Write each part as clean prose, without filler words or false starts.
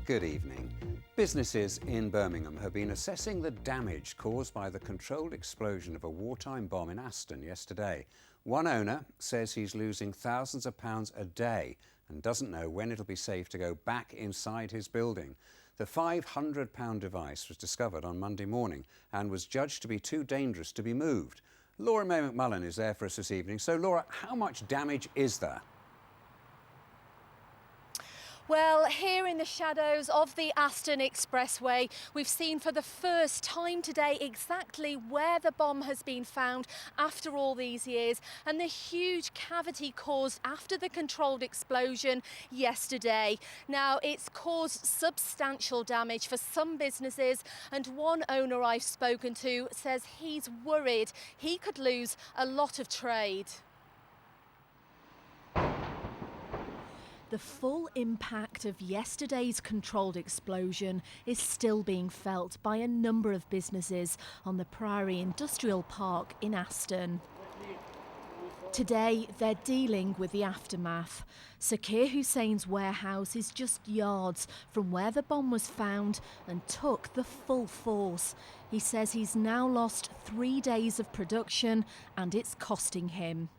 Good evening. Businesses in Birmingham have been assessing the damage caused by the controlled explosion of a wartime bomb in Aston yesterday. One owner says he's losing thousands of pounds a day and doesn't know when it'll be safe to go back inside his building. The £500 device was discovered on Monday morning and was judged to be too dangerous to be moved. Laura May McMullen is there for us this evening. So, Laura, how much damage is there? Well, here in the shadows of the Aston Expressway, we've seen for the first time today exactly where the bomb has been found after all these years and the huge cavity caused after the controlled explosion yesterday. Now, it's caused substantial damage for some businesses, and one owner I've spoken to says he's worried he could lose a lot of trade. The full impact of yesterday's controlled explosion is still being felt by a number of businesses on the Priory Industrial Park in Aston. Today, they're dealing with the aftermath. Zakir Hussein's warehouse is just yards from where the bomb was found and took the full force. He says he's now lost 3 days of production and it's costing him.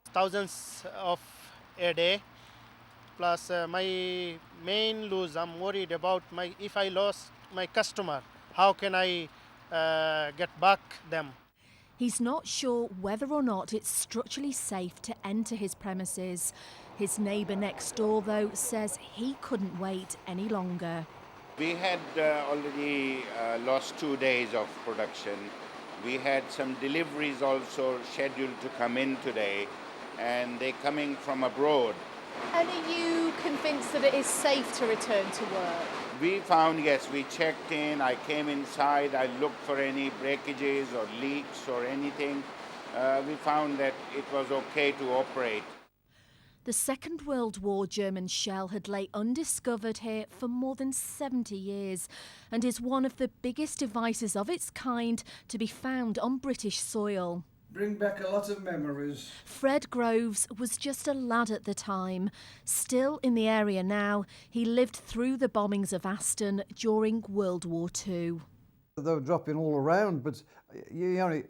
Thousands of a day. Plus my main lose, I'm worried about if I lost my customer, how can I get back them? He's not sure whether or not it's structurally safe to enter his premises. His neighbour next door, though, says he couldn't wait any longer. We had already lost 2 days of production. We had some deliveries also scheduled to come in today, and they're coming from abroad. And are you convinced that it is safe to return to work? We found, yes, we checked in, I came inside, I looked for any breakages or leaks or anything. We found that it was okay to operate. The Second World War German shell had lay undiscovered here for more than 70 years and is one of the biggest devices of its kind to be found on British soil. Bring back a lot of memories. Fred Groves was just a lad at the time. Still in the area now, he lived through the bombings of Aston during World War II. They were dropping all around, but the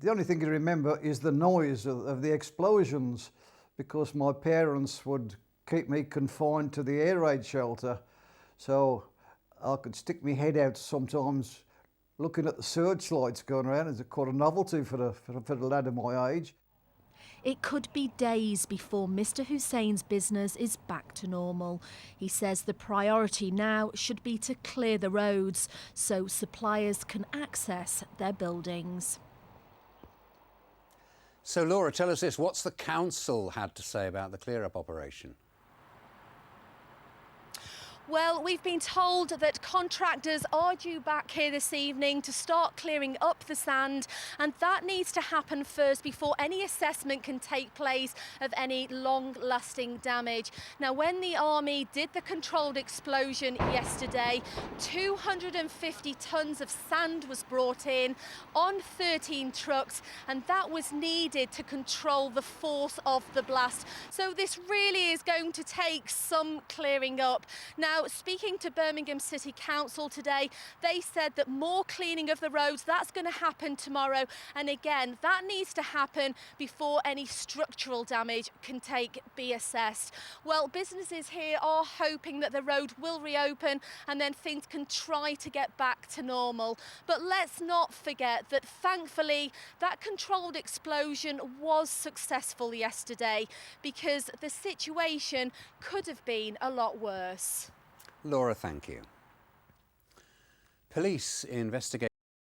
only thing you remember is the noise of the explosions, because my parents would keep me confined to the air raid shelter, so I could stick my head out sometimes looking at the searchlights going around. Is quite a novelty for the lad of my age. It could be days before Mr. Hussein's business is back to normal. He says the priority now should be to clear the roads so suppliers can access their buildings. So, Laura, tell us this. What's the council had to say about the clear-up operation? Well, we've been told that contractors are due back here this evening to start clearing up the sand, and that needs to happen first before any assessment can take place of any long-lasting damage. Now, when the army did the controlled explosion yesterday, 250 tonnes of sand was brought in on 13 trucks, and that was needed to control the force of the blast. So this really is going to take some clearing up. Now, speaking to Birmingham City Council today, they said that more cleaning of the roads, that's going to happen tomorrow. And again, that needs to happen before any structural damage can be assessed. Well, businesses here are hoping that the road will reopen and then things can try to get back to normal. But let's not forget that thankfully that controlled explosion was successful yesterday, because the situation could have been a lot worse. Laura, thank you. Police investigate